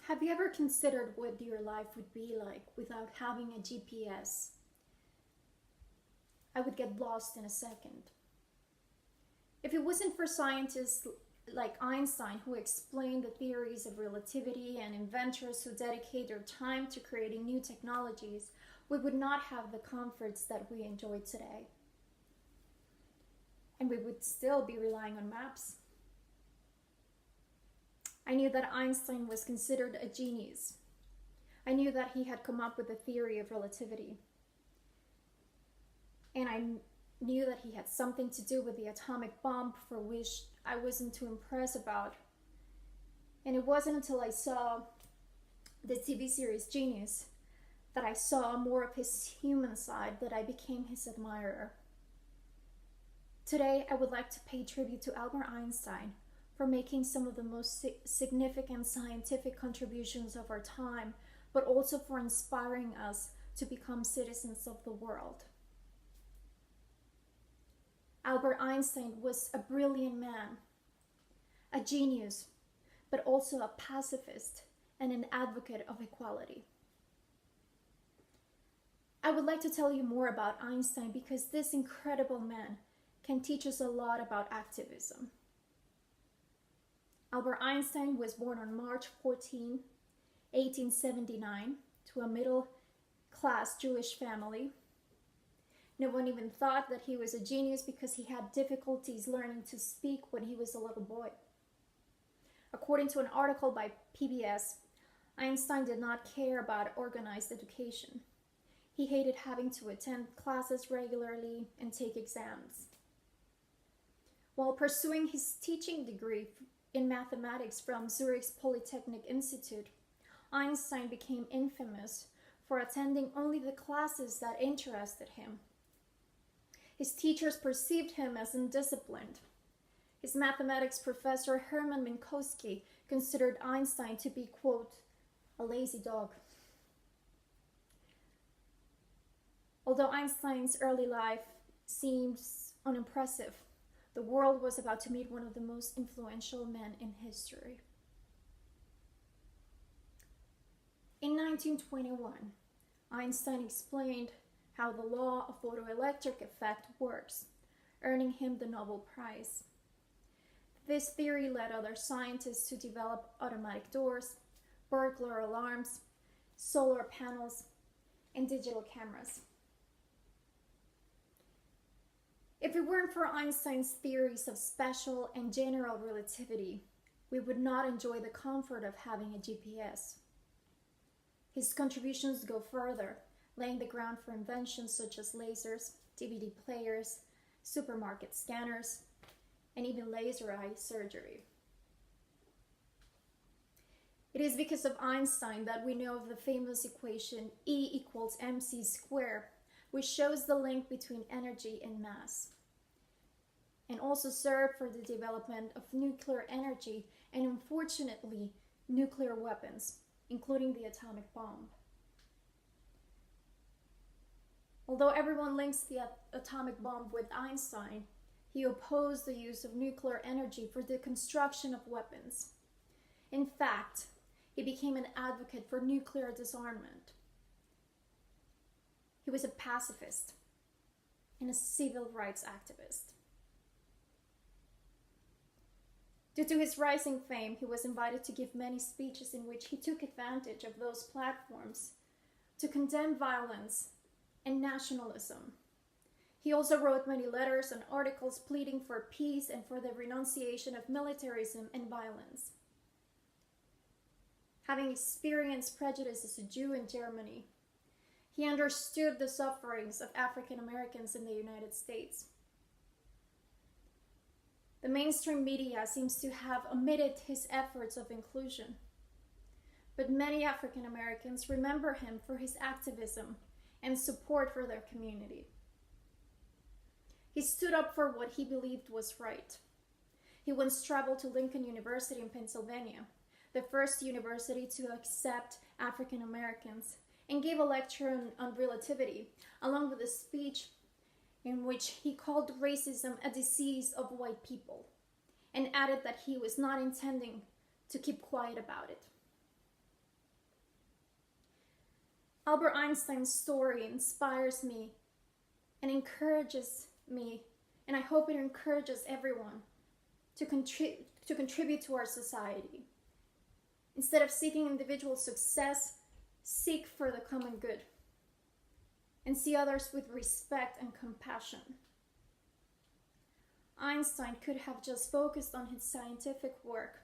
Have you ever considered what your life would be like without having a GPS? I would get lost in a second. If it wasn't for scientists like Einstein who explain the theories of relativity and inventors who dedicate their time to creating new technologies, we would not have the comforts that we enjoy today. And we would still be relying on maps. I knew that Einstein was considered a genius. I knew that he had come up with the theory of relativity. And I knew that he had something to do with the atomic bomb, for which I wasn't too impressed about. And it wasn't until I saw the TV series Genius that I saw more of his human side that I became his admirer. Today, I would like to pay tribute to Albert Einstein for making some of the most significant scientific contributions of our time, but also for inspiring us to become citizens of the world. Albert Einstein was a brilliant man, a genius, but also a pacifist and an advocate of equality. I would like to tell you more about Einstein because this incredible man can teach us a lot about activism. Albert Einstein was born on March 14, 1879, to a middle-class Jewish family. No one even thought that he was a genius because he had difficulties learning to speak when he was a little boy. According to an article by PBS, Einstein did not care about organized education. He hated having to attend classes regularly and take exams. While pursuing his teaching degree in mathematics from Zurich's Polytechnic Institute, Einstein became infamous for attending only the classes that interested him. His teachers perceived him as undisciplined. His mathematics professor Hermann Minkowski considered Einstein to be, quote, a lazy dog. Although Einstein's early life seems unimpressive, the world was about to meet one of the most influential men in history. In 1921, Einstein explained how the law of photoelectric effect works, earning him the Nobel Prize. This theory led other scientists to develop automatic doors, burglar alarms, solar panels, and digital cameras. If it weren't for Einstein's theories of special and general relativity, we would not enjoy the comfort of having a GPS. His contributions go further, laying the ground for inventions such as lasers, DVD players, supermarket scanners, and even laser eye surgery. It is because of Einstein that we know of the famous equation E equals mc squared, which shows the link between energy and mass, and also served for the development of nuclear energy and, unfortunately, nuclear weapons, including the atomic bomb. Although everyone links the atomic bomb with Einstein, he opposed the use of nuclear energy for the construction of weapons. In fact, he became an advocate for nuclear disarmament. He was a pacifist and a civil rights activist. Due to his rising fame, he was invited to give many speeches in which he took advantage of those platforms to condemn violence and nationalism. He also wrote many letters and articles pleading for peace and for the renunciation of militarism and violence. Having experienced prejudice as a Jew in Germany, he understood the sufferings of African Americans in the United States. The mainstream media seems to have omitted his efforts of inclusion, but many African Americans remember him for his activism and support for their community. He stood up for what he believed was right. He once traveled to Lincoln University in Pennsylvania, the first university to accept African Americans, and gave a lecture on relativity, along with a speech in which he called racism a disease of white people, and added that he was not intending to keep quiet about it. Albert Einstein's story inspires me and encourages me, and I hope it encourages everyone to contribute to our society. Instead of seeking individual success, seek for the common good and see others with respect and compassion. Einstein could have just focused on his scientific work,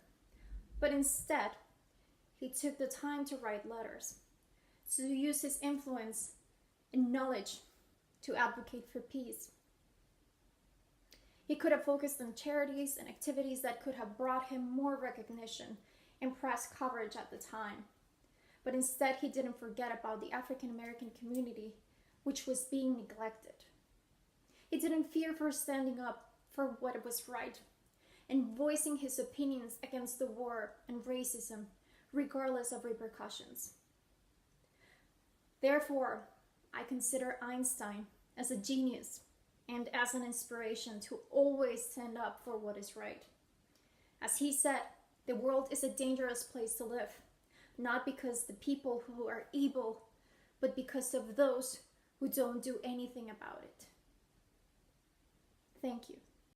but instead, he took the time to write letters, to use his influence and knowledge to advocate for peace. He could have focused on charities and activities that could have brought him more recognition and press coverage at the time. But instead, he didn't forget about the African American community, which was being neglected. He didn't fear for standing up for what was right and voicing his opinions against the war and racism, regardless of repercussions. Therefore, I consider Einstein as a genius and as an inspiration to always stand up for what is right. As he said, the world is a dangerous place to live, not because the people who are evil, but because of those who don't do anything about it. Thank you.